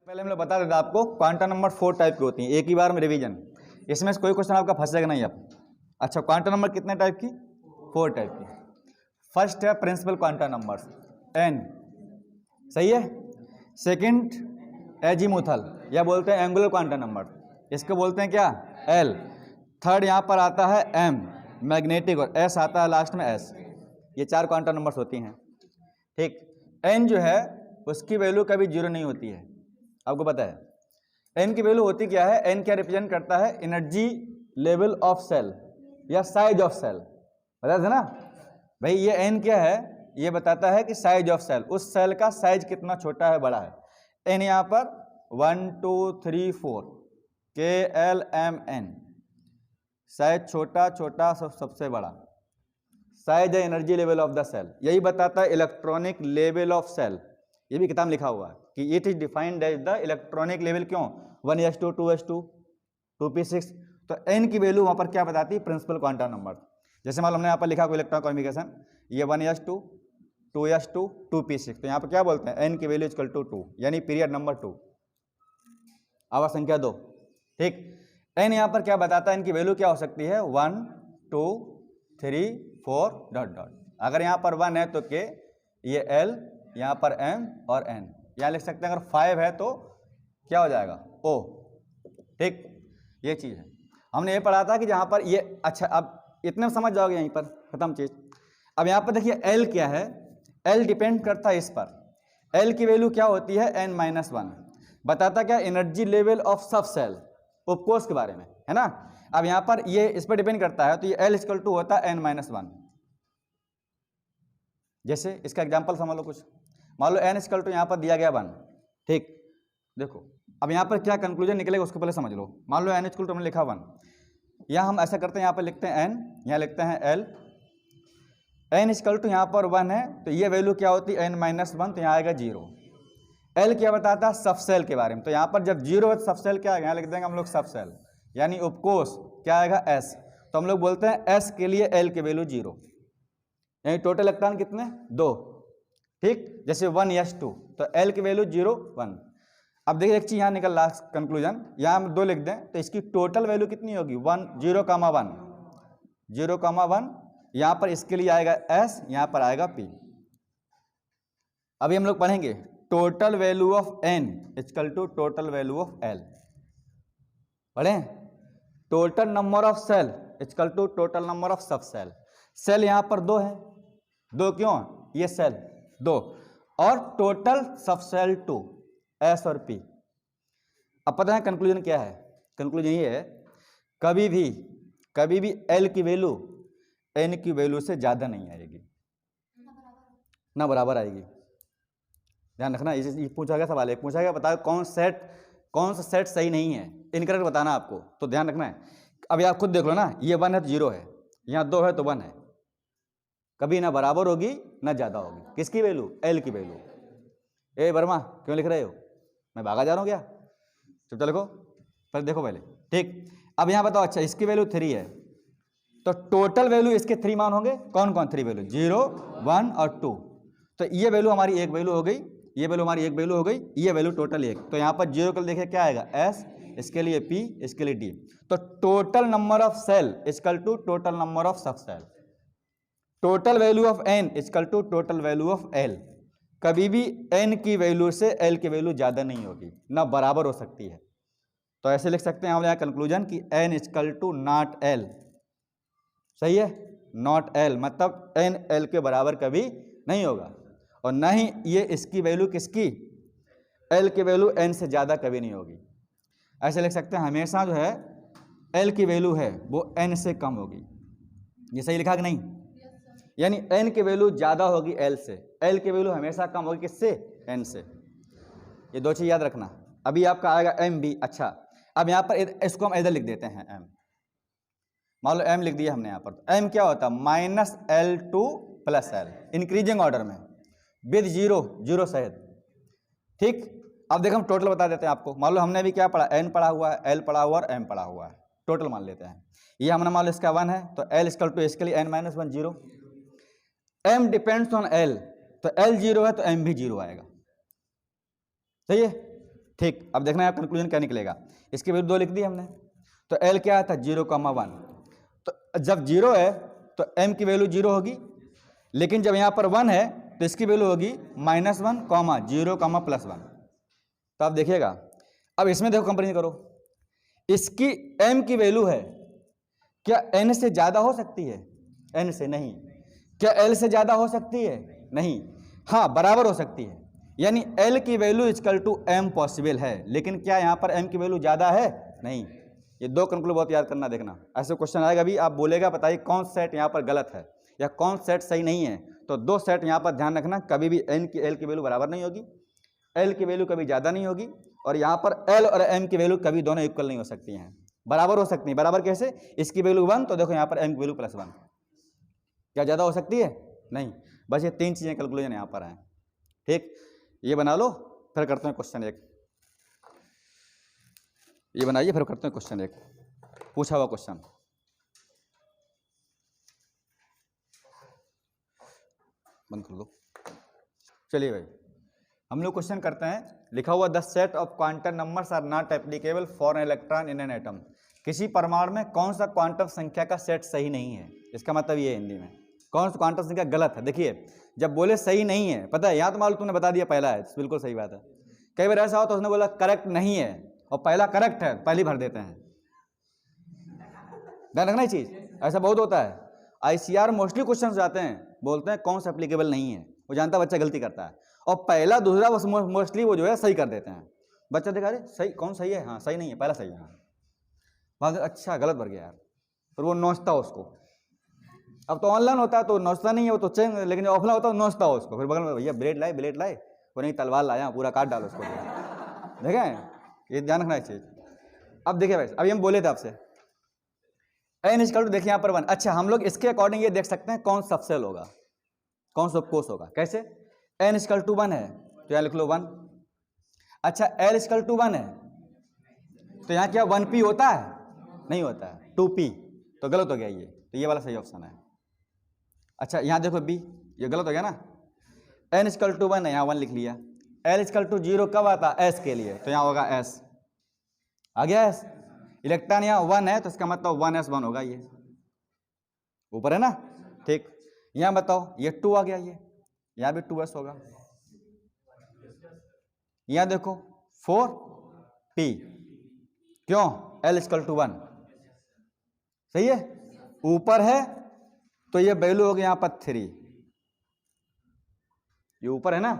पहले हम लोग बता देते आपको क्वांटम नंबर 4 टाइप की होती हैं, एक ही बार में रिवीजन। इसमें से कोई क्वेश्चन आपका फंसेगा नहीं अब। अच्छा, क्वांटम नंबर कितने टाइप की? 4 टाइप की। फर्स्ट है प्रिंसिपल क्वांटम नंबर n, सही है। सेकंड एजीमुथल या बोलते हैं एंगुलर क्वांटम नंबर, इसको बोलते हैं क्या? l। थर्ड यहाँ पर आता है m मैग्नेटिक, और s आता है लास्ट में s। ये 4 क्वांटम नंबर्स होती हैं, ठीक। n जो है उसकी वैल्यू कभी जीरो नहीं होती है, आपको पता है। n की वैल्यू होती क्या है? n क्या रिप्रेजेंट करता है? एनर्जी लेवल ऑफ सेल या साइज ऑफ सेल, बता था ना भाई। ये n क्या है? ये बताता है कि साइज ऑफ सेल, उस सेल का साइज कितना छोटा है बड़ा है। n यहाँ पर 1 2 3 4 KLMN, साइज छोटा छोटा सबसे बड़ा, साइज है energy level of the shell. यही बताता है इलेक्ट्रॉनिक लेवल ऑफ सेल। ये भी किताब लिखा हुआ है कि it is defined as the electronic level. क्यों? 1s2 2s2 2p6। तो n की वैल्यू वहां पर क्या बताती है? Principal quantum number. जैसे मान लो हमने यहाँ पर लिखा कोई इलेक्ट्रॉन कॉन्फिगरेशन, ये 1s2 2s2 2p6, तो यहाँ पर क्या बोलते हैं? n की वैल्यू इक्वल टू 2, यानी पीरियड नंबर 2, आवाज संख्या 2, ठीक। n यहाँ पर क्या बताता है? n की वैल्यू क्या हो सकती है? 1 2 3 4 डॉट डॉट। अगर यहाँ पर 1 है तो k, ये l, यहाँ पर m और n। यहाँ लिख सकते हैं अगर 5 है तो क्या हो जाएगा? o, ठीक। ये चीज़ है, हमने ये पढ़ा था कि जहाँ पर ये, अच्छा अब इतने में समझ जाओगे, यहीं पर खत्म चीज़। अब यहाँ पर देखिए l क्या है? l डिपेंड करता है इस पर। l की वैल्यू क्या होती है? n-1, बताता क्या? Energy level of sub cell, उपकोष के बारे में, है ना। अब यहाँ पर ये इस पर डिपेंड करता है, तो ये l इक्वल टू होता है n-1। जैसे इसका एग्जाम्पल समझ लो कुछ, मान लो n इक्वल टू यहाँ पर दिया गया 1, ठीक। देखो अब यहाँ पर क्या कंक्लूजन निकलेगा उसको पहले समझ लो। मान लो n इक्वल टू हमने लिखा 1, यहाँ हम ऐसा करते हैं, यहाँ पर लिखते हैं n, यहाँ लिखते हैं l। n इक्वल टू यहाँ पर 1 है, तो ये वैल्यू क्या होती है? n-1, तो यहाँ आएगा 0। l क्या बताता है? सब सेल के बारे में। तो यहाँ पर जब 0 है तो सब सेल क्या आएगा? यहाँ लिख देंगे हम लोग सब सेल, यानी उपकोष क्या आएगा? s। तो हम लोग बोलते हैं s के लिए l की वैल्यू 0, यानी टोटल इलेक्ट्रॉन कितने? 2, ठीक। जैसे 1s2, तो l की वैल्यू 0 1। अब देखिए एक चीज यहाँ निकल रहा कंक्लूजन, यहाँ हम 2 लिख दें तो इसकी टोटल वैल्यू कितनी होगी? 1 0 1 0 1। यहाँ पर इसके लिए आएगा s, यहाँ पर आएगा p। अभी हम लोग पढ़ेंगे total value of n equal to total value of l। पढ़ें total number of cell equal to total number of sub shell. Shell यहाँ पर 2 है, 2 क्यों? ये सेल 2, और टोटल सब सेल 2, s और p। अब पता है कंक्लूजन क्या है? कंक्लूजन ये है, कभी भी l की वैल्यू n की वैल्यू से ज्यादा नहीं आएगी, ना बराबर आएगी। ध्यान रखना, ये पूछा गया सवाल है, पूछा गया बताओ कौन सा सेट सही नहीं है, इनकरेक्ट बताना आपको, तो ध्यान रखना है। अभी आप खुद देख लो ना, ये 1 है तो 0 है, यहाँ 2 है तो 1 है, कभी ना बराबर होगी ना ज्यादा होगी। किसकी वैल्यू? l की वैल्यू। ए वर्मा क्यों लिख रहे हो? मैं भागा जा रहा हूँ क्या? चुपचाप लिखो, पर देखो पहले, ठीक। अब यहाँ बताओ, अच्छा इसकी वैल्यू 3 है, तो टोटल वैल्यू इसके 3 मान होंगे। कौन कौन 3 वैल्यू? 0 1 और 2। तो ये वैल्यू हमारी एक वैल्यू हो गई, ये वैल्यू हमारी एक वैल्यू हो गई, ये वैल्यू टोटल 1। तो यहाँ पर 0 के लिए देखिए क्या आएगा? s, इसके लिए p, इसके लिए d। तो total number of cell equal to total number of sub cell. Total value of n equal to total value of l। कभी भी n की वैल्यू से l की वैल्यू ज्यादा नहीं होगी, ना बराबर हो सकती है। तो ऐसे लिख सकते हैं हम यहाँ कंक्लूजन कि n equal to not l, सही है, नॉट l, मतलब n l के बराबर कभी नहीं होगा, और ना ही ये इसकी वैल्यू किसकी? l की वैल्यू n से ज्यादा कभी नहीं होगी। ऐसे लिख सकते हैं हमेशा जो है l की वैल्यू है वो n से कम होगी। ये सही लिखा कि नहीं? यानी n की वैल्यू ज्यादा होगी l से, l की वैल्यू हमेशा कम होगी किससे? n से। ये 2 चीज याद रखना। अभी आपका आएगा mb। अच्छा अब यहाँ पर इसको हम इधर लिख देते हैं m, मान लो m लिख दिया हमने यहाँ पर, तो m क्या होता है? -l2 + l, इंक्रीजिंग ऑर्डर में विद 0 सहित, ठीक। अब देखो हम टोटल बता देते हैं आपको। मान लो हमने अभी क्या पढ़ा? n पढ़ा हुआ है, l पढ़ा हुआ और m पढ़ा हुआ है, टोटल मान लेते हैं। ये हमने मान लो इसका 1 है, तो l इक्वल टू इसके लिए n-1 0। m depends on l, तो l 0 है तो m भी 0 आएगा, सही है। ठीक, अब देखना है कंक्लूजन क्या निकलेगा। इसकी वैल्यू 2 लिख दी हमने, तो एल क्या आता है 0,1। तो जब 0 है तो m की वैल्यू 0 होगी, लेकिन जब यहाँ पर 1 है तो इसकी वैल्यू होगी -1, 0, +1। तो आप देखिएगा, अब इसमें देखो कंपेरिजन करो, इसकी m की वैल्यू है, क्या n से ज्यादा हो सकती है? n से नहीं। क्या l से ज्यादा हो सकती है? नहीं। हाँ, बराबर हो सकती है, यानी l की value equal to m possible है, लेकिन क्या यहाँ पर m की वैल्यू ज्यादा है? नहीं। ये 2 कंक्लूजन बहुत याद करना, देखना ऐसे क्वेश्चन आएगा भी, आप बोलेगा बताइए कौन सेट यहाँ पर गलत है या कौन सेट सही नहीं है, तो 2 सेट यहाँ पर ध्यान रखना, कभी भी l की वैल्यू बराबर नहीं होगी, l की वैल्यू कभी ज़्यादा नहीं होगी, और यहाँ पर l और m की वैल्यू कभी दोनों इक्वल नहीं हो सकती हैं, बराबर हो सकती हैं। बराबर कैसे? इसकी वैल्यू 1 तो देखो यहाँ पर m की वैल्यू +1, क्या ज़्यादा हो सकती है? नहीं। बस ये 3 चीज़ें कैलकुलेशन यहाँ पर हैं। ठीक, ये बना लो, फिर करते हैं क्वेश्चन 1। ये बनाइए, फिर करते हैं क्वेश्चन 1, पूछा हुआ क्वेश्चन। बंद कर दो। चलिए भाई, हम लोग क्वेश्चन करते हैं। लिखा हुआ the set of quantum numbers are not applicable for an electron in an atom. किसी परमाणु में कौन सा क्वांटम संख्या का सेट सही नहीं है, इसका मतलब ये है हिंदी में कौन सा क्वांटम संख्या गलत है। देखिए, जब बोले सही नहीं है, पता है यहाँ तो मालूम तुमने बता दिया पहला है, बिल्कुल सही बात है। कई बार ऐसा हो तो उसने बोला करेक्ट नहीं है और पहला करेक्ट है, पहली भर देते हैं। ध्यान रखना ये चीज, ऐसा बहुत होता है। ICR मोस्टली क्वेश्चन जाते हैं, बोलते हैं कौन सा एप्लीकेबल नहीं है, वो जानता बच्चा गलती करता है, और पहला दूसरा बस मोस्टली वो जो है सही कर देते हैं। बच्चा देखा अरे सही कौन सही है, हाँ सही नहीं है, पहला सही है, हाँ अच्छा गलत भर गया यार, फिर वो नोचता उसको। अब तो ऑनलाइन होता है तो नोचता नहीं है वो तो चेंज, लेकिन ऑफलाइन होता है नोचता हो उसको, फिर बगल में भैया ब्लेड लाए, वो नहीं तलवार लाया, पूरा काट डालो उसको। देखें, ये ध्यान रखना है चीज। अब देखिए भाई, अभी हम बोले थे आपसे n इक्वल टू, देखिए यहाँ पर 1। अच्छा, हम लोग इसके अकॉर्डिंग ये देख सकते हैं कौन सबसेल होगा, कौन सब कोस होगा। कैसे? n इक्वल टू 1 है तो यहाँ लिख लो 1। अच्छा, l इक्वल टू 1 है तो यहाँ क्या 1p होता है? नहीं होता है, 2p, तो गलत हो गया ये, तो ये वाला सही ऑप्शन है। अच्छा, यहाँ देखो b, ये गलत हो गया ना। n इक्वल टू 1 है, यहाँ 1 लिख लिया। l इक्वल टू 0 कब आता है? s के लिए, तो यहाँ होगा s, आ गया s। इलेक्ट्रॉन यहाँ 1 है तो इसका मतलब 1s1 होगा, ये ऊपर है ना। ठीक, यहाँ बताओ ये 2 आ गया, ये यहाँ भी 2s होगा। यहाँ देखो 4p, क्यों? l इक्वल टू 1, सही है, ऊपर है तो ये वैल्यू होगी यहाँ पर 3, ये ऊपर है ना,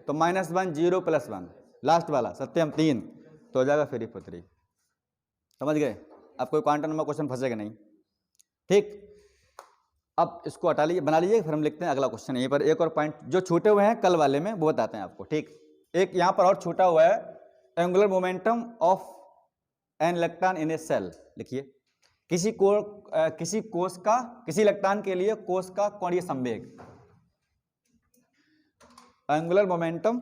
तो -1, 0, +1, लास्ट वाला सत्यम 3, तो हो जाएगा 3 समझ गए? अब कोई क्वांटम नंबर क्वेश्चन फंसेगा नहीं। ठीक, अब इसको हटा लीजिए, बना लीजिए, फिर हम लिखते हैं अगला क्वेश्चन। यहीं पर एक और पॉइंट जो छूटे हुए हैं कल वाले में वो बताते हैं आपको। ठीक, एक यहाँ पर और छूटा हुआ है, angular momentum of an electron in a shell. लिखिए, किसी इलेक्ट्रॉन के लिए कोश का कोणीय संवेग, angular momentum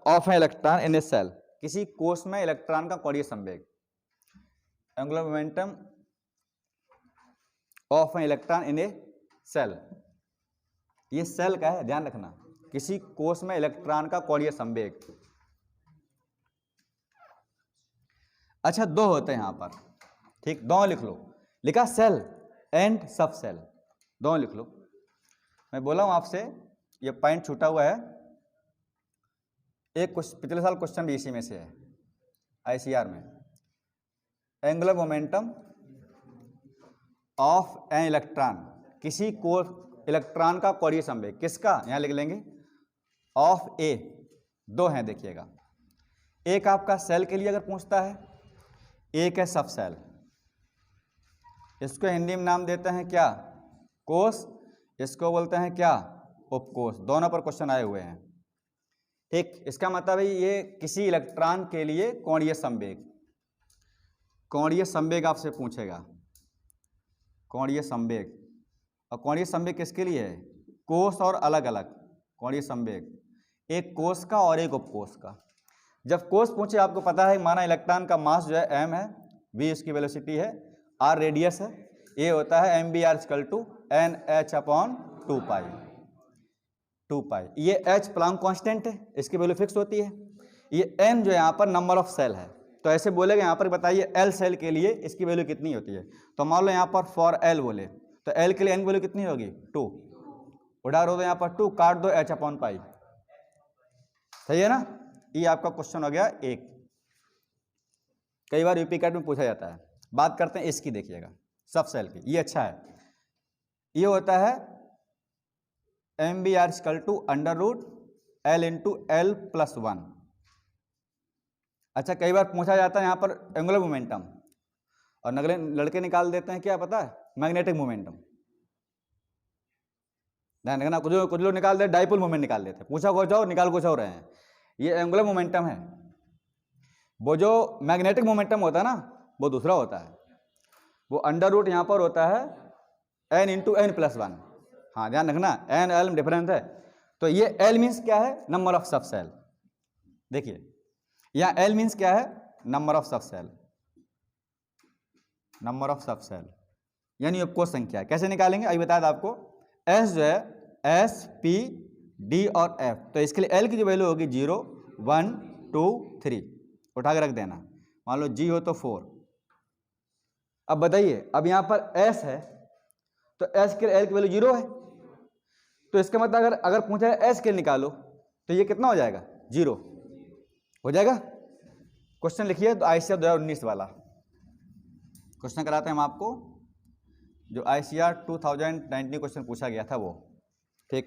of an electron in a shell, किसी कोश में इलेक्ट्रॉन का कोणीय संवेग, angular momentum of an electron in a shell. ये सेल का है, ध्यान रखना, किसी कोश में इलेक्ट्रॉन का कोणीय संवेग। अच्छा, 2 होते हैं यहां पर, ठीक, 2 लिख लो, लिखा सेल एंड सब सेल, 2 लिख लो। मैं बोला हूं आपसे ये पॉइंट छूटा हुआ है, एक पिछले साल क्वेश्चन भी इसी में से है ICR में। Angular momentum of an electron, किसी इलेक्ट्रॉन का कोणीय संवेग, किसका? यहां लिख लेंगे ऑफ ए, 2 हैं देखिएगा। एक आपका सेल के लिए अगर पूछता है, एक है सब सेल, इसको हिंदी में नाम देते हैं क्या? कोश, इसको बोलते हैं क्या? उपकोश। दोनों पर क्वेश्चन आए हुए हैं। ठीक, इसका मतलब है ये किसी इलेक्ट्रॉन के लिए कोणीय संवेग, कोणीय संवेग आपसे पूछेगा, कोणीय संवेग। और कोणीय संवेग किसके लिए है? कोश और अलग अलग कोणीय संवेग, एक कोश का और एक उपकोश का। जब कोश पूछे, आपको पता है माना इलेक्ट्रॉन का मास जो है m है, v इसकी वेलोसिटी है, r रेडियस है, a होता है mvr = NH/m 2 पाई, 2 पाई। ये h प्लैंक कांस्टेंट है, इसकी वैल्यू फिक्स होती है। ये n जो यहाँ पर नंबर ऑफ सेल है, तो ऐसे बोलेगा यहाँ पर बताइए l सेल के लिए इसकी वैल्यू कितनी होती है। तो मान लो यहाँ पर फॉर l बोले तो l के लिए n वैल्यू कितनी होगी 2, उड़ा दो यहाँ पर 2, काट दो h अपॉन पाई, सही है ना। ये आपका क्वेश्चन हो गया एक, कई बार यूपी कैट में पूछा जाता है। बात करते हैं इसकी, देखिएगा सब सेल की, ये अच्छा है। ये होता है MBR equal to under root L into L plus 1। अच्छा, कई बार पूछा जाता है यहाँ पर एंगुलर मोमेंटम, और नगले लड़के निकाल देते हैं क्या पता है, मैग्नेटिक मोमेंटम। ध्यान रखना, कुछ लोग निकाल देते डाइपोल मोमेंट निकाल देते हैं, पूछा कुछ और निकाल कुछ और रहे हैं। ये एंगुलर मोमेंटम है, वो जो मैग्नेटिक मोमेंटम होता है ना वो दूसरा होता है, वो अंडर रूट यहाँ पर होता है n इंटू n प्लस 1। हाँ ध्यान रखना, n l में डिफरेंस है। तो ये l मीन्स क्या है, नंबर ऑफ सब सेल। देखिए यहाँ l मीन्स क्या है, number of sub cell, number of sub cell यानी उपकोष संख्या। कैसे निकालेंगे अभी बताया था आपको। s जो है s p d और f, तो इसके लिए l की जो वैल्यू होगी 0 1 2 3 उठा के रख देना। मान लो g हो तो 4। अब बताइए, अब यहाँ पर s है तो s के लिए l की वैल्यू 0 है, तो इसका मतलब अगर पूछा है s के लिए निकालो तो ये कितना हो जाएगा, 0 हो जाएगा। क्वेश्चन लिखिए तो ICR 2019 वाला क्वेश्चन कराते हैं हम आपको, जो ICR 2019 क्वेश्चन पूछा गया था वो। ठीक,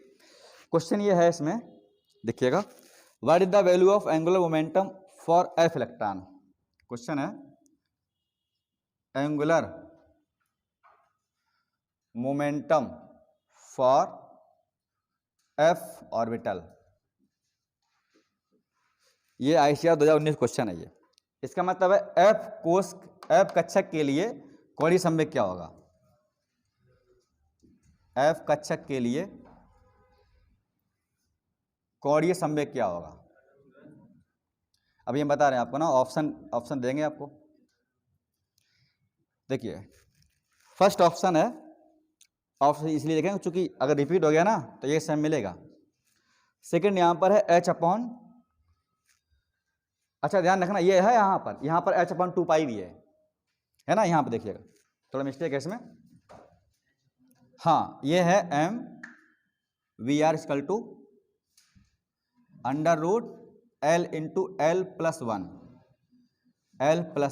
क्वेश्चन ये है, इसमें देखिएगा, what is the value of angular momentum for f electron. Question है angular momentum for f orbital. ये ICR 2019 क्वेश्चन है ये। इसका मतलब है f कक्षक के लिए कोणीय संवेग क्या होगा, f कक्षक के लिए कोणीय संवेग क्या होगा। अब ये बता रहे हैं आपको ना, ऑप्शन देंगे आपको। देखिए फर्स्ट ऑप्शन है, ऑप्शन इसलिए देखेंगे क्योंकि अगर रिपीट हो गया ना तो ये सेम मिलेगा। सेकंड यहाँ पर है h अपॉन, अच्छा ध्यान रखना ये है यहाँ पर h अपॉन 2 पाई भी है ना, यहाँ पर देखिएगा थोड़ा मिस्टेक है इसमें। हाँ ये है m VR equal to under root L into L plus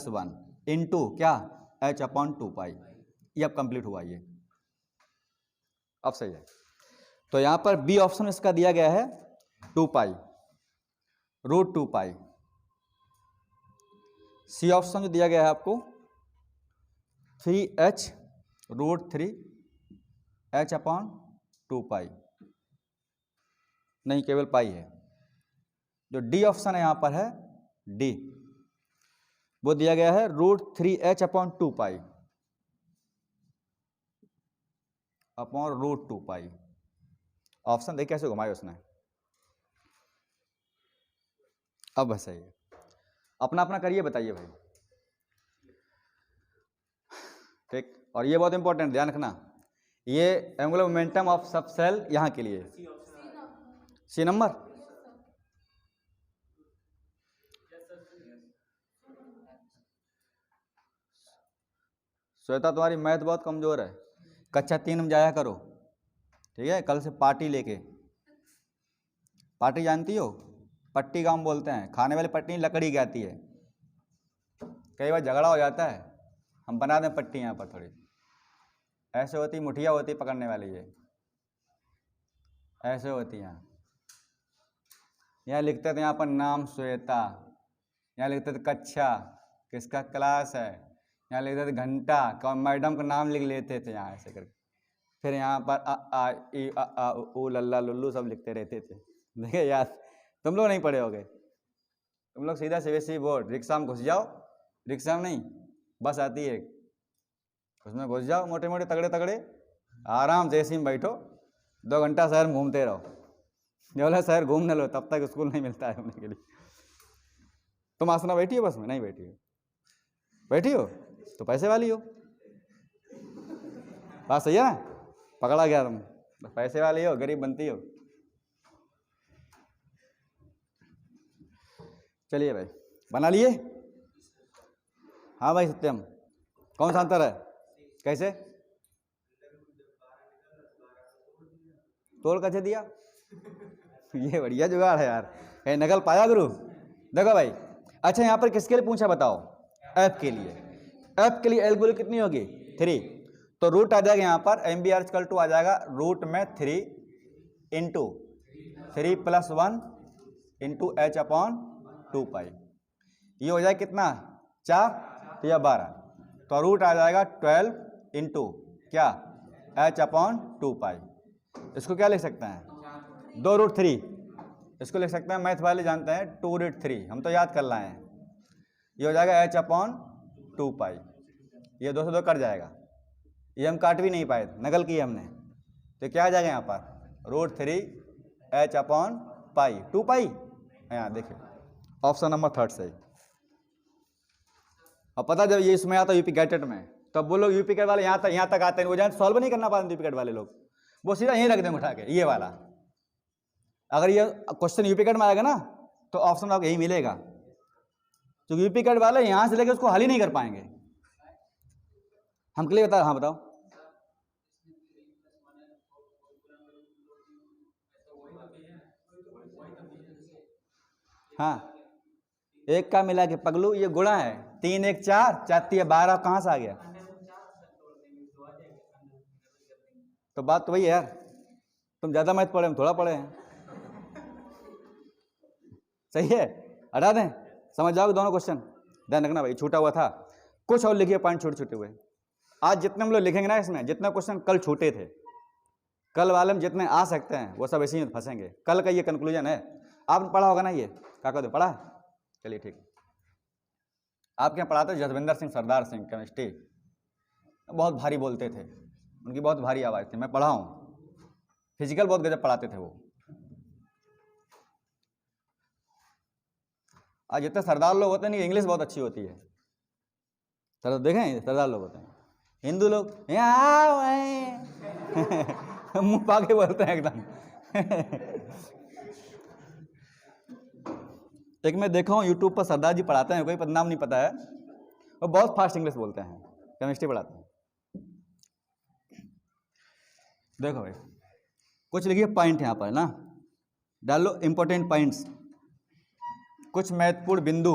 1 into क्या h अपॉन 2 पाई। ये अब कंप्लीट हुआ ये, अब सही है। तो यहाँ पर बी ऑप्शन इसका दिया गया है 2 पाई रूट 2 पाई। सी ऑप्शन जो दिया गया है आपको 3h रूट 3 h अपॉन 2 पाई, नहीं केवल पाई है। जो डी ऑप्शन है यहाँ पर है डी, वो दिया गया है root 3h upon 2 pi upon root 2 pi. Option देख कैसे घुमाया उसने, अब सही है। अपना अपना करिए, बताइए भाई। ठीक, और ये बहुत इंपॉर्टेंट ध्यान रखना, ये angular momentum of sub cell यहाँ के लिए सी नंबर। श्वेता तुम्हारी मैथ बहुत कमजोर है, कक्षा 3 में जाया करो, ठीक है। कल से पार्टी लेके, पार्टी जानती हो, पट्टी गांव बोलते हैं, खाने वाली पट्टी लकड़ी की आती है। कई बार झगड़ा हो जाता है, हम बना दें पट्टी यहाँ पर थोड़ी ऐसे होती, मुठिया होती पकड़ने वाली, ये ऐसे होती हैं। यहाँ लिखते थे यहाँ पर नाम श्वेता, यहाँ लिखते थे कक्षा किसका क्लास है, यहाँ लिखते थे घंटा कौन मैडम का नाम लिख लेते थे यहाँ ऐसे करके। फिर यहाँ पर अ आ ई अ आ उ लल्ला लुल्लू सब लिखते रहते थे। देखिए यार तुम लोग नहीं पढ़े होगे, तुम लोग सीधा CBSE बोर्ड, रिक्शा में घुस जाओ, रिक्शा में नहीं बस आती है, उसमें घुस जाओ, मोटे मोटे तगड़े तगड़े, आराम से एसी में बैठो, 2 घंटा शहर में घूमते रहो। जो बोला शहर घूम न लो तब तक स्कूल नहीं मिलता है घूमने के लिए। तुम आसना बैठी हो बस में, नहीं बैठी हो, बैठी हो तो पैसे वाली हो, बात सही है ना, पकड़ा गया तुम, पैसे वाले हो, गरीब बनती हो। चलिए भाई, बना लिए? हाँ भाई सत्यम, कौन सा अंतर है? कैसे तोड़ कैसे दिया? ये बढ़िया जुगाड़ है यार, कहीं नकल पाया गुरु। देखो भाई, अच्छा यहाँ पर किसके लिए पूछा बताओ? एफ के लिए। एफ के लिए एल वैल्यू कितनी होगी? 3। तो रूट आ जाएगा यहाँ पर M B R equal to आ जाएगा रूट में 3 into 3 + 1 into H upon 2 pi. ये हो जाए कितना? 4 तो यह 12, तो रूट आ जाएगा 12 इंटू क्या? एच अपॉन 2 पाई। इसको क्या लिख सकते हैं? 2√3। इसको लिख सकते हैं, मैथ वाले जानते हैं 2√3, हम तो याद कर लाए हैं। ये हो जाएगा एच अपॉन 2 पाई। ये 2 से 2 कट जाएगा, ये हम काट भी नहीं पाए, नकल की हमने। तो क्या आ जाएगा यहाँ पर? √3 एच अपॉन पाई 2 पाई। यहाँ देखिए ऑप्शन नंबर 3 सही। अब पता जब ये इसमें आता यूपी कैटेट में, तब वो लोग यूपी कैट वाले यहाँ तक आते हैं, वो जहाँ सॉल्व नहीं करना पाते यूपी कैट वाले लोग, वो सीधा यहीं रख देंगे उठा के ये वाला। अगर ये क्वेश्चन यूपी कैट में आएगा ना तो ऑप्शन आपको यही मिलेगा, क्योंकि यूपी कैट वाले यहाँ से लेकर उसको हल ही नहीं कर पाएंगे। हम क्लियर बता? हाँ बताओ। हाँ, एक का मिला के पगलू, ये गुणा है, 3 1 4, 4 3 12, कहाँ से आ गया? तो बात तो वही है यार, तुम ज्यादा मैथ पढ़े, हम थोड़ा पढ़े हैं। सही है, हटा दें, समझ जाओगे दोनों क्वेश्चन। ध्यान रखना भाई, छूटा हुआ था कुछ और लिखिए, पॉइंट छोटे छोटे हुए। आज जितने हम लोग लिखेंगे ना इसमें, जितने क्वेश्चन कल छूटे थे, कल वाले में जितने आ सकते हैं वो सब ऐसे ही फंसेंगे। कल का ये कंक्लूजन है। आपने पढ़ा होगा ना ये काका? दो पढ़ा है? चलिए ठीक। आपके यहाँ पढ़ाते जसविंदर सिंह सरदार सिंह, केमिस्ट्री, बहुत भारी बोलते थे, उनकी बहुत भारी आवाज़ थी। मैं पढ़ा हूँ, फिजिकल बहुत गजब पढ़ाते थे वो। आज जितने सरदार लोग होते हैं नहीं, इंग्लिश बहुत अच्छी होती है। सरदार देखें, सरदार लोग होते हैं, हिंदू लोग मुंह पाके बोलते हैं एकदम। एक मैं देखा हूँ यूट्यूब पर, सरदार जी पढ़ाते हैं, कोई नाम नहीं पता है, वो बहुत फास्ट इंग्लिश बोलते हैं, केमिस्ट्री पढ़ाते हैं। देखो भाई, कुछ लिखिए पॉइंट यहाँ पर ना, डालो इंपॉर्टेंट पॉइंट्स, कुछ महत्वपूर्ण बिंदु,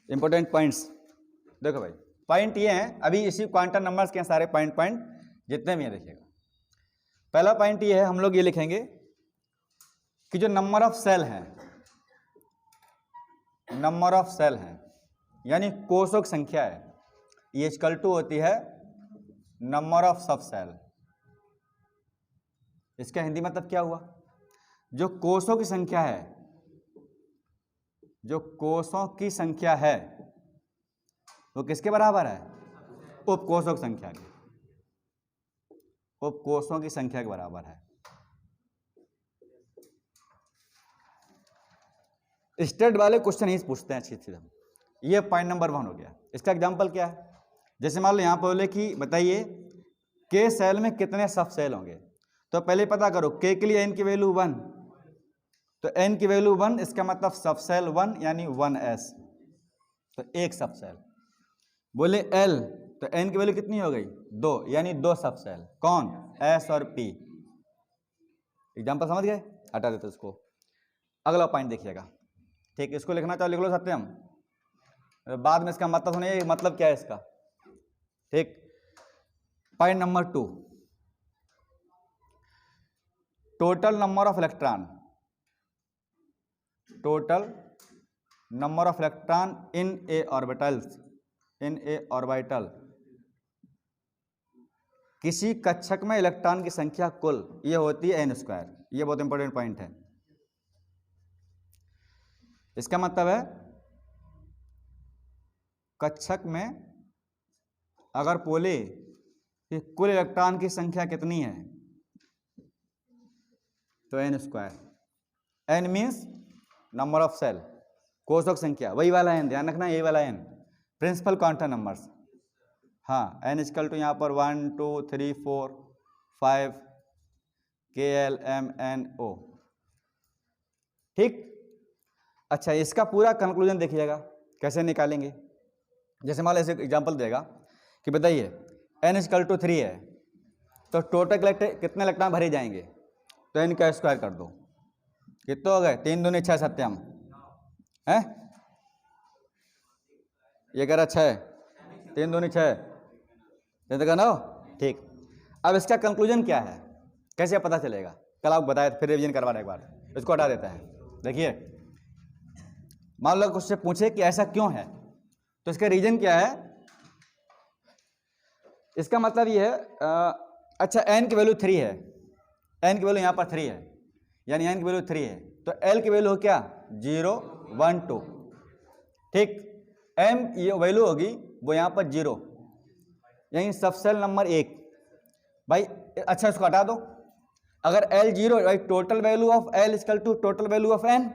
इंपॉर्टेंट पॉइंट्स। देखो भाई, पॉइंट ये हैं, अभी इसी क्वांटम नंबर्स के सारे पॉइंट जितने भी हैं देखिएगा। पहला पॉइंट ये है, हम लोग ये लिखेंगे कि जो नंबर ऑफ सेल हैं, नंबर ऑफ सेल हैं यानी कोषों की संख्या है, ये इक्वल टू होती है नंबर ऑफ सब सेल। इसका हिंदी मतलब क्या हुआ? जो कोषों की संख्या है, जो कोषों की संख्या है वो किसके बराबर है? उपकोषों की संख्या के, उपकोषों की संख्या के बराबर है। स्टेट वाले क्वेश्चन ही पूछते हैं अच्छी सीधा। ये पॉइंट नंबर 1 हो गया। इसका एग्जांपल क्या है? जैसे मान लो यहाँ पर बोले कि बताइए के सेल में कितने सब सेल होंगे, तो पहले पता करो के के लिए n की वैल्यू 1, तो n की वैल्यू 1, इसका मतलब सब सेल 1 यानी 1s, तो एक सब सेल। बोले l, तो n की वैल्यू कितनी हो गई? 2 यानी 2 सब सेल। कौन? s और p। एग्जांपल समझ गए? हटा देते इसको। अगला पॉइंट देखिएगा, ठीक, इसको लिखना चाहो लिख लो सत्यम, बाद में इसका मतलब सुनिए मतलब क्या है इसका। ठीक, point number 2, total number of electron, total number of electron in A orbitals, in A orbital, किसी कक्षक में इलेक्ट्रॉन की संख्या कुल ये होती है n²। ये बहुत इंपॉर्टेंट पॉइंट है। इसका मतलब है कक्षक में अगर बोले कि कुल इलेक्ट्रॉन की संख्या कितनी है, तो n²। n means number of cell, कोषों की संख्या, वही वाला n, ध्यान रखना, यही वाला n, प्रिंसिपल क्वांटम नंबर्स। हाँ, n इक्वल टू यहाँ पर 1 2 3 4 5 KLMNO। ठीक। अच्छा, इसका पूरा कंक्लूजन देखिएगा कैसे निकालेंगे। जैसे मान लो ऐसे एग्जाम्पल देगा कि बताइए N=3 है तो टोटल कितने इलेक्ट्रॉन भरे जाएंगे, तो N का स्क्वायर कर दो, कितने हो गए, 3 दूनी 6 सत्यम है, ये कह रहा 6, 3 दूनी 6 कहना हो। ठीक, अब इसका कंक्लूजन क्या है, कैसे पता चलेगा, कल आप बताए फिर रिवीजन करवा रहे एक बार, इसको हटा देते हैं। देखिए मान लो उससे पूछे कि ऐसा क्यों है, तो इसका रीजन क्या है, इसका मतलब ये है अच्छा n की वैल्यू 3 है, n की वैल्यू यहाँ पर 3 है, यानी n की वैल्यू 3 है, तो l की वैल्यू हो क्या 0 1 2। ठीक, m ये वैल्यू होगी वो यहाँ पर 0, यानी सब सेल नंबर 1 भाई। अच्छा इसको हटा दो, अगर l 0 भाई total value of l equal to total value of n,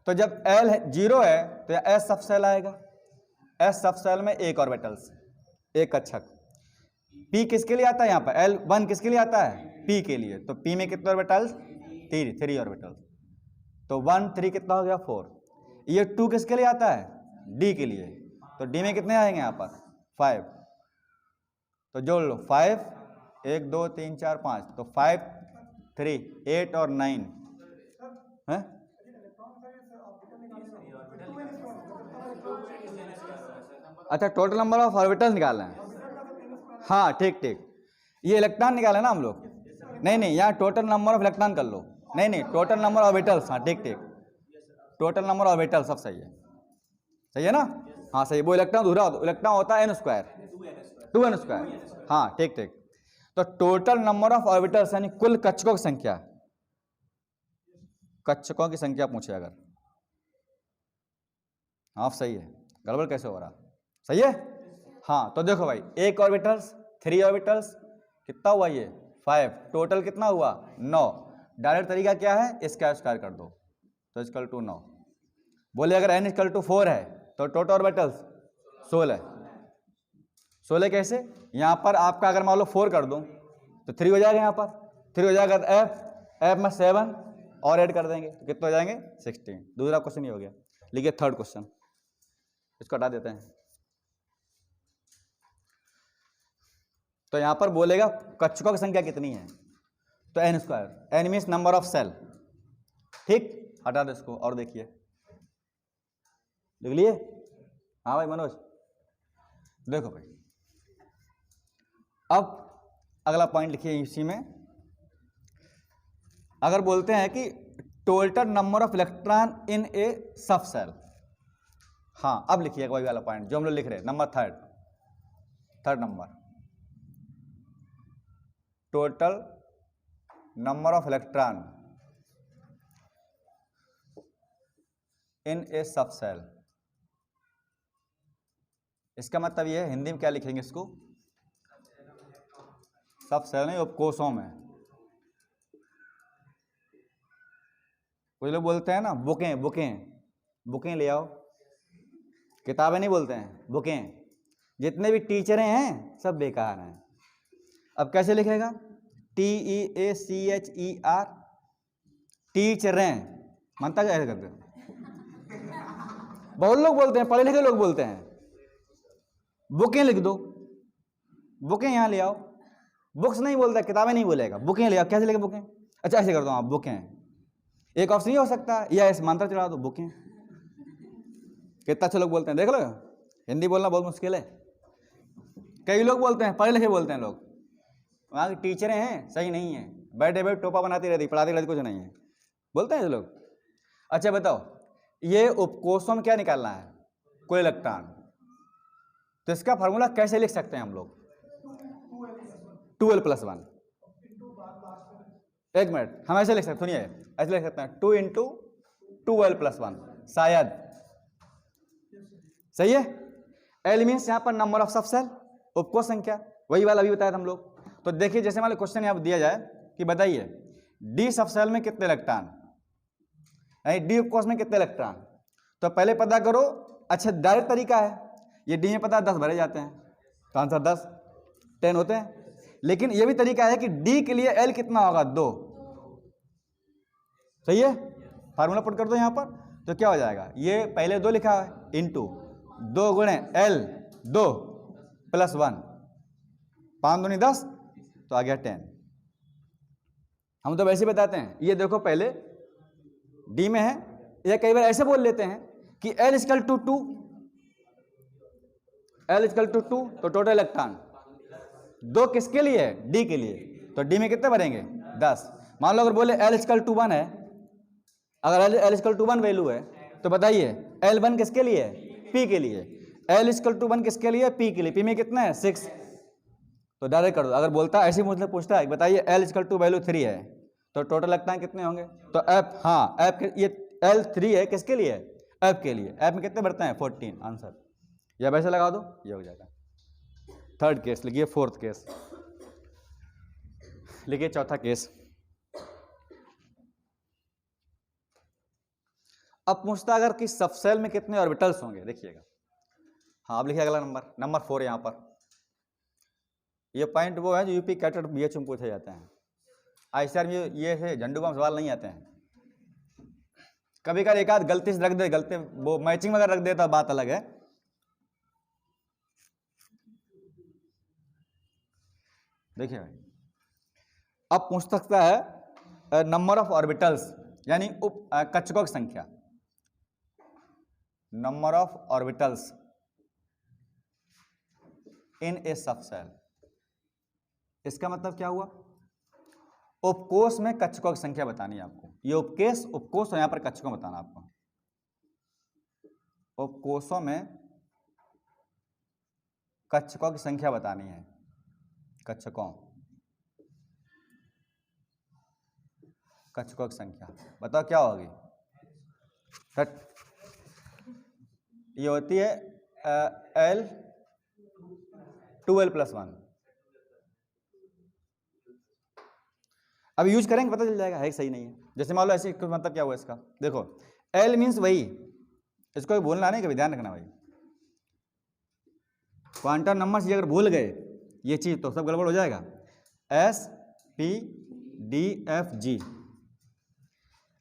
तो जब l 0 है तो s सब सेल आएगा, s सब सेल में एक ऑर्बिटल्स, एक कक्षक। p किसके लिए आता है यहाँ पर, L1 किसके लिए आता है, p के लिए, तो p में कितने ऑर्बिटल्स 3 ऑर्बिटल्स, तो 1 3 कितना हो गया 4। ये 2 किसके लिए आता है, d के लिए, तो d में कितने आएंगे यहाँ पर 5, तो जोड़ लो 5 1 2 3 4 5, तो 5 3 8 और 9 है। अच्छा टोटल नंबर ऑफ ऑर्बिटल्स निकालना है, हाँ ठीक ठीक, ये इलेक्ट्रॉन निकाले ना हम लोग, नहीं यहाँ टोटल नंबर ऑफ इलेक्ट्रॉन कर लो, नहीं टोटल नंबर ऑर्बिटल्स, हाँ ठीक ठीक, टोटल नंबर ऑर्बिटल सब सही है, सही है ना, हाँ सही, वो इलेक्ट्रॉन दूसरा इलेक्ट्रॉन होता है n स्क्वायर 2n स्क्वायर, हाँ ठीक ठीक। तो टोटल नंबर ऑफ ऑर्बिटल्स यानी कुल कक्षकों की संख्या, कक्षकों की संख्या पूछे अगर, आप सही है, गड़बड़ कैसे हो रहा, सही है, हाँ। तो देखो भाई एक ऑर्बिटल्स 3 ऑर्बिटल्स कितना हुआ ये 5, टोटल कितना हुआ 9। डायरेक्ट तरीका क्या है, इसका स्क्वायर कर दो तो इक्वल टू 9। बोले अगर n इक्वल टू 4 है तो टोटल ऑर्बिटल्स 16 कैसे, यहाँ पर आपका अगर मान लो 4 कर दूं तो 3 हो जाएगा, यहाँ पर 3 हो जाएगा, तो f में 7 और ऐड कर देंगे तो कितने हो जाएंगे 16। दूसरा क्वेश्चन ये हो गया, लिखिए थर्ड क्वेश्चन, इसको हटा देते हैं। तो यहां पर बोलेगा कक्षकों की संख्या कितनी है, तो n square, n means number of shell, ठीक, हटा दो इसको और देखिए, लिख लिए, हाँ भाई मनोज, देखो भाई अब अगला पॉइंट लिखिए इसी में, अगर बोलते हैं कि total number of electron in a sub cell, हाँ अब लिखिएगा वही वाला पॉइंट जो हम लोग लिख रहे हैं, number third number, total number of electron in a sub cell. इसका मतलब ये है, हिंदी में क्या लिखेंगे इसको, सब सेल नहीं उपकोषों में, कुछ लोग बोलते हैं ना बुकें ले आओ, किताबें नहीं बोलते हैं, बुकें, जितने भी टीचरें हैं सब बेकार हैं। अब कैसे लिखेगा, TEACHER, टीचरें, मानता क्या ऐसे करते हैं, बहुत लोग बोलते हैं, पढ़े लिखे लोग बोलते हैं, बुकें लिख दो, बुकें यहाँ ले आओ, बुक्स नहीं बोलता, किताबें नहीं बोलेगा, बुकें ले आओ, कैसे लिखे बुकें, अच्छा ऐसे कर दो आप बुकें, एक ऑप्शन ये हो सकता है, या ऐसे मंत्र चढ़ा दो बुकें, कितना अच्छे लोग बोलते हैं, देख लो, हिंदी बोलना बहुत मुश्किल है, कई लोग बोलते हैं, पढ़े लिखे बोलते हैं लोग, वहाँ की टीचरें हैं सही नहीं है, बैठे बैठे टोपा बनाती रहती, पढ़ाती रहती, कुछ नहीं है, बोलते हैं लोग। अच्छा बताओ, ये उपकोषों में क्या निकालना है, कोई इलेक्ट्रॉन, तो इसका फार्मूला कैसे लिख सकते हैं हम लोग, 2l+1, एक मिनट, हम ऐसे लिख सकते, सुनिए ऐसे लिख सकते हैं 2 × 2l+1, शायद, सही है। एल मीन्स यहाँ पर नंबर ऑफ सब सेल, उपकोष संख्या, वही वाला अभी बताया था हम लोग। तो देखिए जैसे मान लो क्वेश्चन यहाँ दिया जाए कि बताइए डी सब सेल में कितने इलेक्ट्रॉन, यानी डी उपकोष में कितने इलेक्ट्रॉन, तो पहले पता करो। अच्छा डायरेक्ट तरीका है, ये डी में पता है 10 भरे जाते हैं, तो आंसर 10 होते हैं, लेकिन ये भी तरीका है कि डी के लिए एल कितना होगा 2, सही है, फार्मूला पुट कर दो यहाँ पर, तो क्या हो जाएगा, ये पहले 2 लिखा है इंटू 2 गुणे L 2 प्लस 1, 5 दूनी 10, तो आ गया 10। हम तो वैसे ही बताते हैं, ये देखो पहले डी में है, या कई बार ऐसे बोल लेते हैं कि L equal to 2, L equal to 2, तो टोटल इलेक्ट्रॉन 2 किसके लिए है, डी के लिए, तो डी में कितने भरेंगे 10। मान लो अगर बोले L इक्वल टू 1 है, अगर L इक्वल टू 1 वैल्यू है, तो बताइए L1 किसके लिए है, P के लिए, L इक्वल टू 1 किसके लिए, P के लिए, P में कितना है 6, तो डायरेक्ट कर दो। अगर बोलता ऐसे मुझे पूछता है बताइए L इक्वल टू वैल्यू 3 है, तो टोटल इलेक्ट्रॉन कितने होंगे, तो F, हाँ F ये L3 है किसके लिए, F के लिए, F में कितने बढ़ते हैं 14, आंसर, या वैसे लगा दो ये हो जाएगा। थर्ड केस लिखिए, फोर्थ केस लिखिए, चौथा केस। अब पूछता अगर कि सबसेल में कितने ऑर्बिटल्स होंगे, देखिएगा, हाँ अब लिखिए अगला नंबर 4 यहाँ पर। ये पॉइंट वो है जो यूपी कैटेट बीएच में पूछे जाते हैं, आईसीआर में ये है झंडू बम सवाल नहीं आते हैं, कभी कभी एक आध गलती से रख दे, गलती वो मैचिंग में अगर रख देता बात अलग है। देखिए भाई, अब पूछ सकता है नंबर ऑफ ऑर्बिटल्स, यानी कक्षकों की संख्या, number of orbitals in A subshell. इसका मतलब क्या हुआ, उपकोष में कक्षकों की संख्या बतानी है आपको, ये उपकोष और यहां पर कक्षकों बताना आपको, उपकोषों में कक्षकों की संख्या बतानी है, कक्षकों की संख्या बताओ क्या होगी, ये होती है L 2L + 1। अब यूज करेंगे पता चल जाएगा है कि सही नहीं है। जैसे मान लो ऐसे मतलब क्या हुआ इसका, देखो L मीन्स वही, इसको भूलना नहीं, कभी ध्यान रखना भाई, क्वांटम नंबर से अगर भूल गए ये चीज तो सब गड़बड़ हो जाएगा। S P D F G।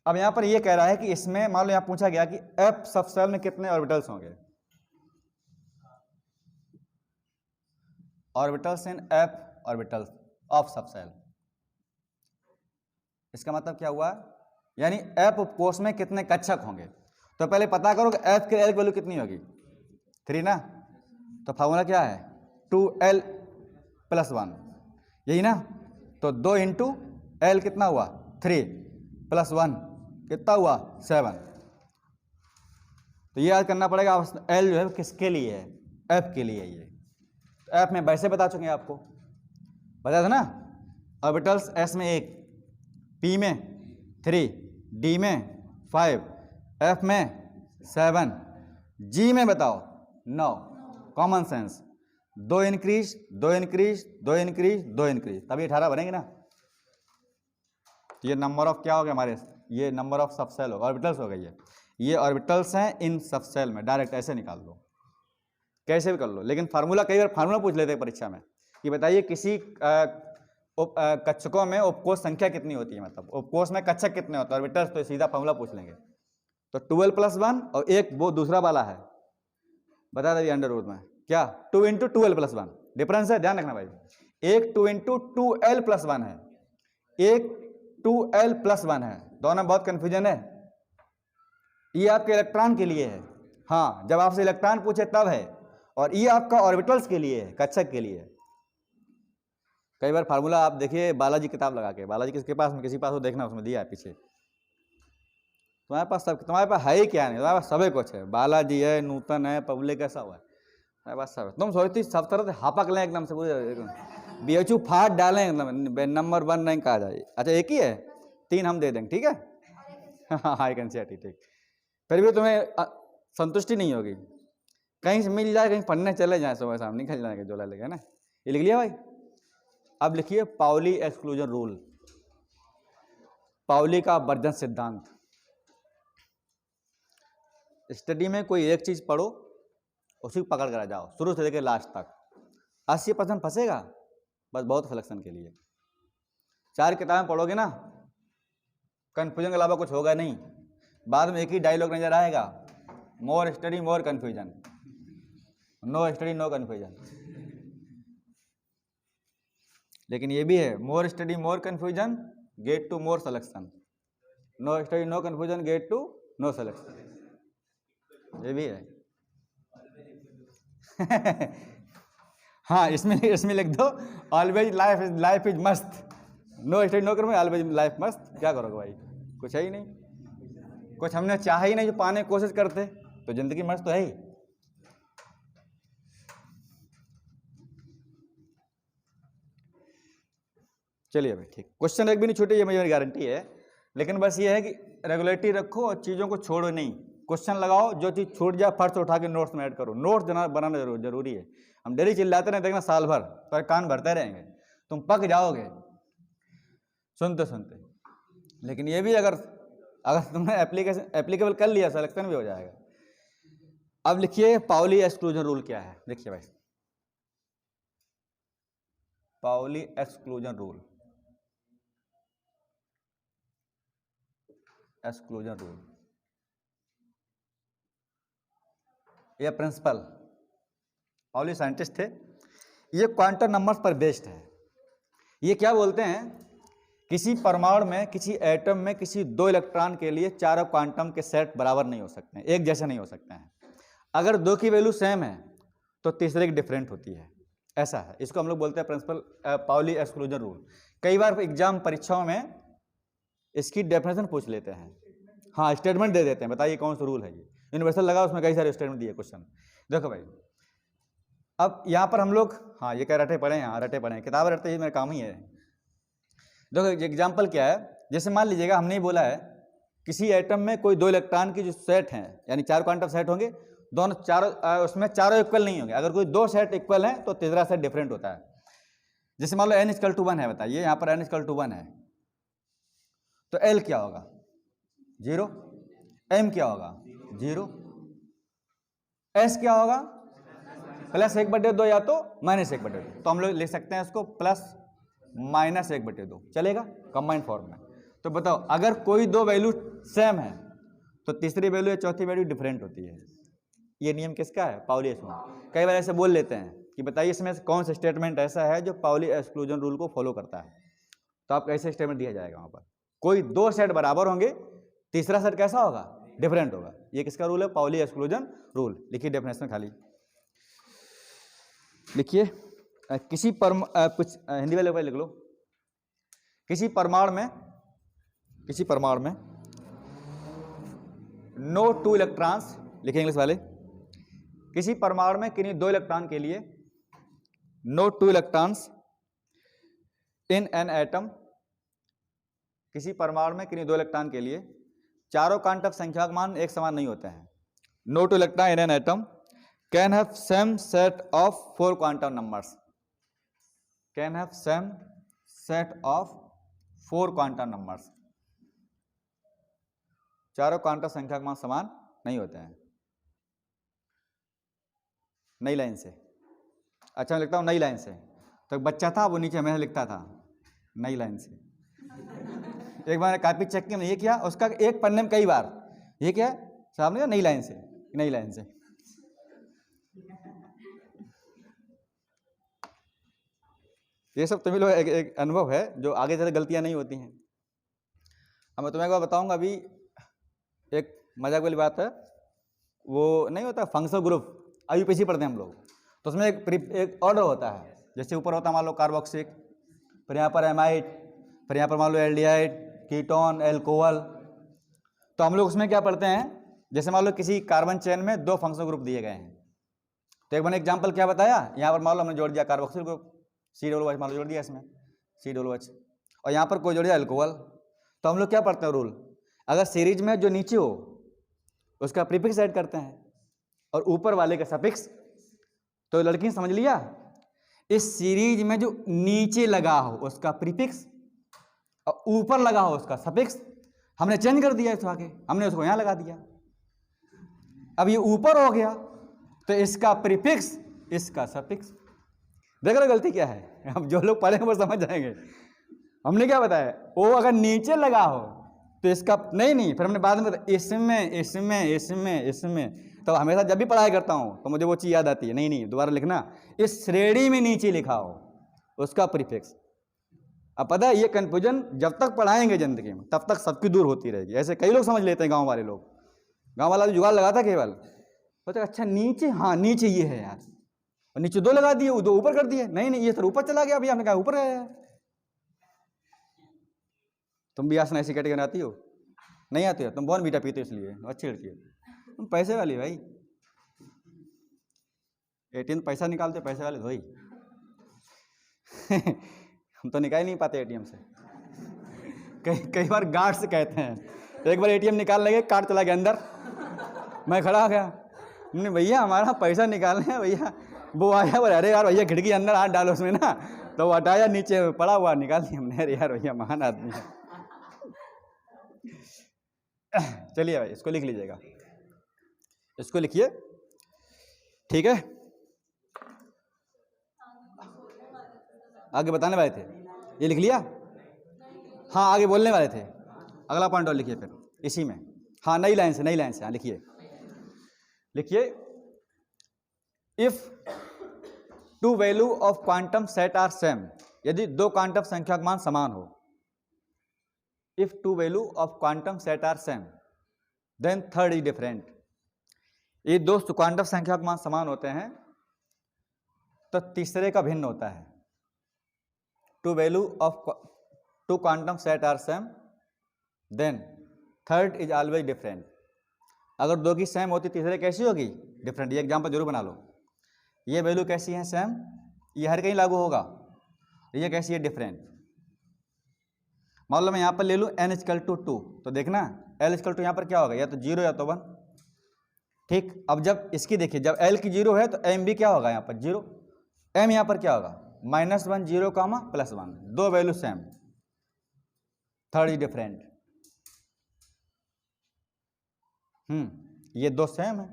अब यहां पर ये कह रहा है कि इसमें मान लो यहां पूछा गया कि F सबसेल में कितने ऑर्बिटल्स होंगे, orbitals in F orbitals of subshell. इसका मतलब क्या हुआ, यानी F उपकोष में कितने कक्षक होंगे, तो पहले पता करो कि F के L की वैल्यू कितनी होगी 3 ना, तो फार्मूला क्या है 2L + 1, यही ना, तो 2 × L कितना हुआ 3 + 1 कितना हुआ 7। तो ये याद करना पड़ेगा L जो है किसके लिए है, F के लिए, ये F में वैसे बता चुके हैं आपको, बता था ना, ऑर्बिटल्स S में 1, P में 3, D में 5, F में 7, G में बताओ 9। Common sense, 2 increase 2 increase 2 increase 2 increase, तभी 18 बनेंगे ना। ये नंबर ऑफ क्या हो गया हमारे, ये नंबर ऑफ सबसेल होगा, ऑर्बिटल्स हो गई है, ये ऑर्बिटल्स हैं इन सबसेल में, डायरेक्ट ऐसे निकाल दो, कैसे भी कर लो। लेकिन फार्मूला कई बार फार्मूला पूछ लेते हैं परीक्षा में कि बताइए किसी कक्षकों में उपकोष संख्या कितनी होती है, मतलब उपकोष में कक्षक कितने होते हैं ऑर्बिटल्स, तो सीधा फार्मूला पूछ लेंगे। तो 2L + 1 और एक वो दूसरा वाला है, बता दें अंडर रूट में क्या 2 × 2L + 1 डिफरेंस है, ध्यान रखना भाई, एक 2 × 2L + 1 है, एक 2L + 1 है, दोनों बहुत कंफ्यूजन है। ये आपके इलेक्ट्रॉन के लिए है, हाँ जब आपसे इलेक्ट्रॉन पूछे तब है, और ये आपका ऑर्बिटल्स के लिए है, कक्षक के लिए। कई बार फार्मूला आप देखिए बालाजी किताब लगा के, बालाजी किसके पास में, किसी पास हो देखना, उसमें दिया है पीछे, तुम्हारे पास सब, तुम्हारे पास है ही क्या नहीं, तुम्हारे पास सभी कुछ है, बालाजी है, नूतन है, पब्लिक है, सब है तुम्हारे पास, सब है। तुम सोचती सब तरह से हापक लें एकदम से पूरे BHU फाट डालें एकदम, नंबर 1 रैंक आ जाए। अच्छा एक ही है, 3 हम दे देंगे, ठीक है हाँ कैन सी ठीक, फिर भी तुम्हें संतुष्टि नहीं होगी, कहीं से मिल जाए, कहीं पढ़ने चले जाए, सुबह शाम निकल जाएंगे जो लेगा ना। ये लिख लिया भाई। अब लिखिए पाउली एक्सक्लूजन रूल, पाउली का वर्जन सिद्धांत। स्टडी में कोई एक चीज पढ़ो, उसी को पकड़ कर जाओ शुरू से लेकर लास्ट तक, 80% फंसेगा बस, बहुत सिलेक्शन के लिए 4 किताबें पढ़ोगे ना, कन्फ्यूजन के अलावा कुछ होगा नहीं, बाद में एक ही डायलॉग नजर आएगा, more study more confusion, no study no confusion. लेकिन ये भी है, more study more confusion get to more selection, no study no confusion get to no selection, ये भी है। हाँ, इसमें लिख दो ऑलवेज लाइफ इज मस्त, no study no confusion always life मस्त। क्या करोगे भाई, कुछ है ही नहीं, कुछ हमने चाहा ही नहीं जो पाने की कोशिश करते, तो जिंदगी मस्त तो है ही। चलिए भाई ठीक, क्वेश्चन एक भी नहीं छूटे, ये मेरी गारंटी है। लेकिन बस ये है कि रेगुलरिटी रखो और चीज़ों को छोड़ो नहीं, क्वेश्चन लगाओ, जो चीज़ छूट जाए फट से उठा के नोट्स में ऐड करो। नोट्स बनाना जरूरी है। हम डेली चिल्लाते रहे, देखना साल भर पर कान भरते रहेंगे, तुम पक जाओगे सुनते सुनते। लेकिन ये भी अगर तुमने एप्लीकेबल कर लिया, सिलेक्शन भी हो जाएगा। अब लिखिए पाउली एक्सक्लूजन रूल क्या है। देखिए भाई, Pauli exclusion rule, exclusion rule, ये प्रिंसिपल, पाउली साइंटिस्ट थे, ये क्वांटम नंबर्स पर बेस्ड है। ये क्या बोलते हैं, किसी परमाणु में, किसी एटम में, किसी दो इलेक्ट्रॉन के लिए चारों क्वांटम के सेट बराबर नहीं हो सकते हैं, एक जैसे नहीं हो सकते हैं। अगर दो की वैल्यू सेम है तो तीसरे की डिफरेंट होती है, ऐसा है। इसको हम लोग बोलते हैं प्रिंसिपल पाउली एक्सक्लूजन रूल। कई बार एग्जाम परीक्षाओं में इसकी डेफिनेशन पूछ लेते हैं, हाँ स्टेटमेंट दे देते हैं, बताइए कौन सा रूल है ये। यूनिवर्सल लगा, उसमें कई सारे स्टेटमेंट दिए क्वेश्चन। देखो भाई, अब यहाँ पर हम लोग, हाँ ये क्या रटे पड़े हैं, हाँ रटे पड़े हैं, किताब रटते ही मेरा काम ही है। देखो एग्जाम्पल क्या है, जैसे मान लीजिएगा हमने ही बोला है किसी एटम में कोई दो इलेक्ट्रॉन की जो सेट हैं, यानी चार क्वांटम सेट होंगे, दोनों चारों उसमें चारों इक्वल नहीं होंगे। अगर कोई दो सेट इक्वल है तो तीसरा सेट डिफरेंट होता है। जैसे मान लो n=1 है, बताइए यहाँ पर n=1 है तो l क्या होगा, 0, m क्या होगा 0, s क्या होगा +1/2 या तो -1/2। तो हम लोग लिख सकते हैं इसको +-1/2, चलेगा कंबाइंड फॉर्म में। तो बताओ, अगर कोई दो वैल्यू सेम है तो तीसरी वैल्यू या चौथी वैल्यू डिफरेंट होती है। ये नियम किसका है, पाउली एक्सक्लूजन। कई बार ऐसे बोल लेते हैं कि बताइए इसमें कौन सा स्टेटमेंट ऐसा है जो पाउली एक्सक्लूजन रूल को फॉलो करता है। तो आपको ऐसे स्टेटमेंट दिया जाएगा, वहाँ पर कोई दो सेट बराबर होंगे, तीसरा सेट कैसा होगा, डिफरेंट होगा। ये किसका रूल है, पाउली एक्सक्लूजन रूल। लिखिए डेफिनेशन खाली लिखिए, किसी कुछ हिंदी वाले लिख लो। किसी परमाणु में नो टू इलेक्ट्रॉन्स, लिखिए इंग्लिश वाले, किसी परमाणु में किन्हीं दो इलेक्ट्रॉन के लिए no two electrons in an atom, किसी परमाणु में किन्हीं दो इलेक्ट्रॉन के लिए चारों क्वांटम संख्या के मान एक समान नहीं होते हैं। No two electron in an atom can have same set of 4 quantum numbers, can have same set of 4 quantum numbers. चारों क्वांटम संख्या के मान समान नहीं होते हैं। नई लाइन से, अच्छा मैं लिखता हूँ नई लाइन से। तो एक बच्चा था, वो नीचे हमेशा लिखता था नई लाइन से। एक बार कॉपी चेक की, ये किया, उसका एक पन्ने में कई बार ये क्या साहब ने नई लाइन से, नई लाइन से। ये सब तुम्हें लोग एक अनुभव है जो आगे चलकर गलतियां नहीं होती हैं। अब मैं तुम्हें एक बार बताऊंगा। अभी एक मजाक वाली बात है, वो नहीं होता फंक्शनल ग्रुप, IUPAC पढ़ते हैं हम लोग, तो उसमें एक ऑर्डर होता है। जैसे ऊपर होता है मान लो कार्बोक्सिलिक, फिर यहाँ पर एमाइड, फिर यहाँ पर मान लो एल्डिहाइड, कीटोन, एल्कोहल। तो हम लोग उसमें क्या पढ़ते हैं, जैसे मान लो किसी कार्बन चेन में 2 फंक्शनल ग्रुप दिए गए हैं। तो एक मैंने एग्जाम्पल क्या बताया, यहाँ पर मान लो हमने जोड़ दिया कार्बोक्सिल ग्रुप, COOH मान लो जोड़ दिया इसमें COOH, और यहाँ पर कोई जोड़ दिया एल्कोहल। तो हम लोग क्या पढ़ते हैं रूल, अगर सीरीज में जो नीचे हो उसका प्रीफिक्स ऐड करते हैं और ऊपर वाले का सफिक्स। तो लड़की ने समझ लिया, इस सीरीज में जो नीचे लगा हो उसका प्रीफिक्स और ऊपर लगा हो उसका सफिक्स हमने चेंज कर दिया, इसको आके हमने उसको यहाँ लगा दिया। अब ये ऊपर हो गया तो इसका प्रीफिक्स, इसका सफिक्स। देख रहे गलती क्या है, अब जो लोग पढ़े हैं वो समझ जाएंगे। हमने क्या बताया, वो अगर नीचे लगा हो तो इसका नहीं, फिर हमने बाद में इसमें तो हमेशा जब भी पढ़ाई करता हूँ तो मुझे वो चीज़ याद आती है, नहीं दोबारा लिखना, इस श्रेणी में नीचे लिखा हो उसका प्रीफिक्स। अब पता है ये कंफ्यूजन जब तक पढ़ाएंगे जिंदगी में तब तक सबकी दूर होती रहेगी। ऐसे कई लोग समझ लेते हैं, गांव वाले लोग, गांव वाला जो जुगाड़ लगाता केवल सोचते अच्छा नीचे, हाँ नीचे ये है यार, और नीचे 2 लगा दिए, 2 ऊपर कर दिए, नहीं ये तो ऊपर चला गया, अभी आपने कहा ऊपर है। तुम भी आसन ऐसी कैटेगरी आती हो? नहीं आती हो? तुम बॉर्न बीटा पीते हो इसलिए अच्छी लड़की है, तुम पैसे वाली भाई, एटीएम पैसा निकालते पैसे वाले भाई। हम तो निकाल नहीं पाते एटीएम से। कई बार गार्ड से कहते हैं, एक बार एटीएम निकाल लगे, कार्ड चला गया अंदर, मैं खड़ा हो गया, नहीं भैया हमारा पैसा निकालना है भैया। वो आया बोले अरे यार भैया खिड़की अंदर हाथ डालो उसमें ना, तो वो हटाया, नीचे पड़ा हुआ निकाल दिया हमने। अरे यार भैया महान आदमी है। चलिए भाई इसको लिख लीजिएगा, इसको लिखिए, ठीक है। आगे बताने वाले थे, ये लिख लिया? हाँ आगे बोलने वाले थे, अगला पॉइंट और लिखिए फिर इसी में। हाँ नई लाइन से हाँ लिखिए if 2 value of quantum set are same, यदि 2 क्वांटम संख्या का मान समान हो, if 2 value of quantum set are same then third is different. ये 2 क्वांटम संख्या के मान समान होते हैं तो तीसरे का भिन्न होता है। 2 value of 2 quantum set are same then third is always different. अगर 2 की सेम होती तीसरे कैसी होगी? डिफरेंट। ये एग्जाम्पल जरूर बना लो, ये वैल्यू कैसी है? सेम, ये हर कहीं लागू होगा, ये कैसी है? डिफरेंट। मान लो मैं यहाँ पर ले लूँ n = 2, तो देखना l = यहाँ पर क्या होगा, या तो 0 या तो 1, ठीक। अब जब इसकी देखिए, जब l की 0 है तो m भी क्या होगा यहाँ पर 0, m यहाँ पर क्या होगा -1 0, +1, 2 value same, third is different. ये 2 सेम है,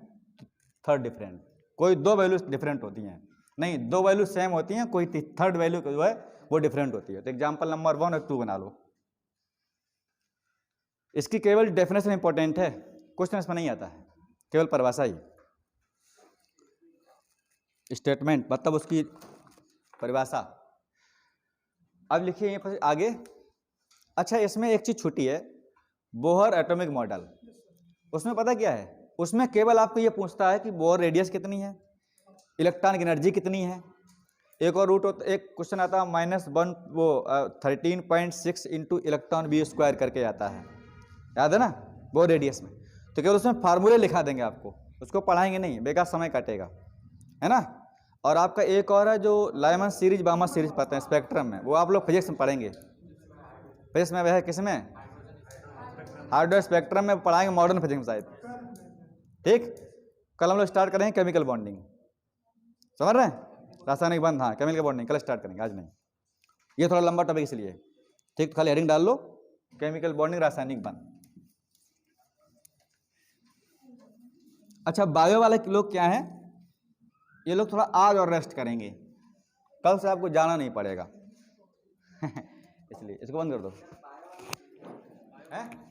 थर्ड डिफरेंट। कोई 2 वैल्यू डिफरेंट होती हैं नहीं, 2 वैल्यू सेम होती हैं, कोई थर्ड वैल्यू जो है वो डिफरेंट होती है। तो एग्जांपल नंबर 1 और 2 बना लो। इसकी केवल डेफिनेशन इंपॉर्टेंट है, क्वेश्चन इसमें नहीं आता है, केवल परिभाषा ही, स्टेटमेंट मतलब उसकी परिभाषा। अब लिखिए यहाँ पर आगे। अच्छा इसमें एक चीज छूटी है, बोहर एटॉमिक मॉडल। उसमें पता क्या है, उसमें केवल आपको ये पूछता है कि बोहर रेडियस कितनी है, इलेक्ट्रॉन की एनर्जी कितनी है। एक और रूट होता, एक क्वेश्चन आता है -1 वो 13.6 × इलेक्ट्रॉन² करके आता है, याद है ना, बोहर रेडियस में। तो केवल उसमें फार्मूले लिखा देंगे आपको, उसको पढ़ाएंगे नहीं, बेकार समय काटेगा, है ना। और आपका एक और है जो लायमन सीरीज बामा सीरीज पढ़ते हैं स्पेक्ट्रम में, वो आप लोग फिजिक्स में पढ़ेंगे। फिजिक्स में वह है किस में, हार्डवेयर स्पेक्ट्रम में पढ़ाएंगे, मॉडर्न फिजिक्स में शायद, ठीक। कल हम लोग स्टार्ट करेंगे केमिकल बॉन्डिंग, समझ रहे हैं, रासायनिक बंध। हाँ केमिकल बॉन्डिंग कल स्टार्ट करेंगे, आज नहीं, ये थोड़ा लंबा टॉपिक इसलिए, ठीक। खाली हेडिंग डाल लो, केमिकल बॉन्डिंग रासायनिक बंध। अच्छा बायो वाले लोग क्या हैं, ये लोग थोड़ा आज और रेस्ट करेंगे, कल से आपको जाना नहीं पड़ेगा। इसलिए इसको बंद कर दो, है?